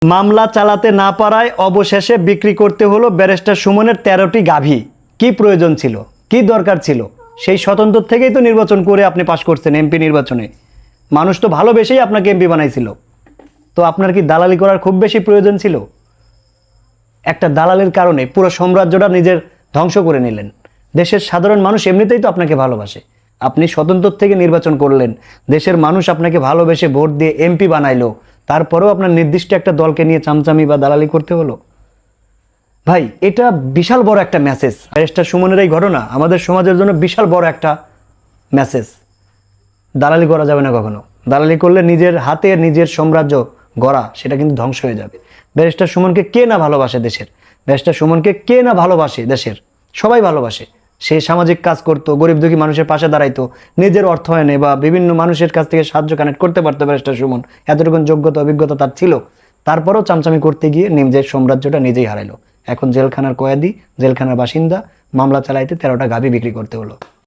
মামলা চালাতে না পারায় অবশেষে বিক্রি করতে হলো ব্যারিস্টার সুমনের 13টি গাভী। কি প্রয়োজন ছিল, কি দরকার ছিল? সেই স্বতন্ত্র থেকেই তো নির্বাচন করে আপনি পাশ করছেন এমপি নির্বাচনে। মানুষ তো ভালোবেসেই আপনাকে এমপি বানাইছিল। তো আপনার কি দালালি করার খুব বেশি প্রয়োজন ছিল? একটা দালালের কারণে পুরো সাম্রাজ্যটা নিজের ধ্বংস করে নিলেন। দেশের সাধারণ মানুষ এমনিতেই তো আপনাকে ভালোবাসে। আপনি স্বতন্ত্র থেকে নির্বাচন করলেন, দেশের মানুষ আপনাকে ভালোবেসে ভোট দিয়ে এমপি বানাইলো, তারপরেও আপনার নির্দিষ্ট একটা দলকে নিয়ে চামচামি বা দালালি করতে হলো। ভাই, এটা বিশাল বড় একটা মেসেজ। ব্যারিস্টার সুমনের এই ঘটনা আমাদের সমাজের জন্য বিশাল বড় একটা মেসেজ। দালালি করা যাবে না কখনো। দালালি করলে নিজের হাতে নিজের সাম্রাজ্য গড়া সেটা কিন্তু ধ্বংস হয়ে যাবে। ব্যারিস্টার সুমনকে কে না ভালোবাসে দেশের? ব্যারিস্টার সুমনকে কে না ভালোবাসে দেশের? সবাই ভালোবাসে। সে সামাজিক কাজ করতো, গরিব দুঃখী মানুষের পাশে দাঁড়াইতো, নিজের অর্থায়নে বা বিভিন্ন মানুষের কাছ থেকে সাহায্য কানেক্ট করতে পারতো ব্যারিস্টার সুমন। এতটুকু যোগ্যতা অভিজ্ঞতা তার ছিল। তারপরেও চামচামি করতে গিয়ে নিজের সাম্রাজ্যটা নিজেই হারাইলো। এখন জেলখানার কয়েদি, জেলখানার বাসিন্দা, মামলা চালাইতে 13টা গাভী বিক্রি করতে হলো।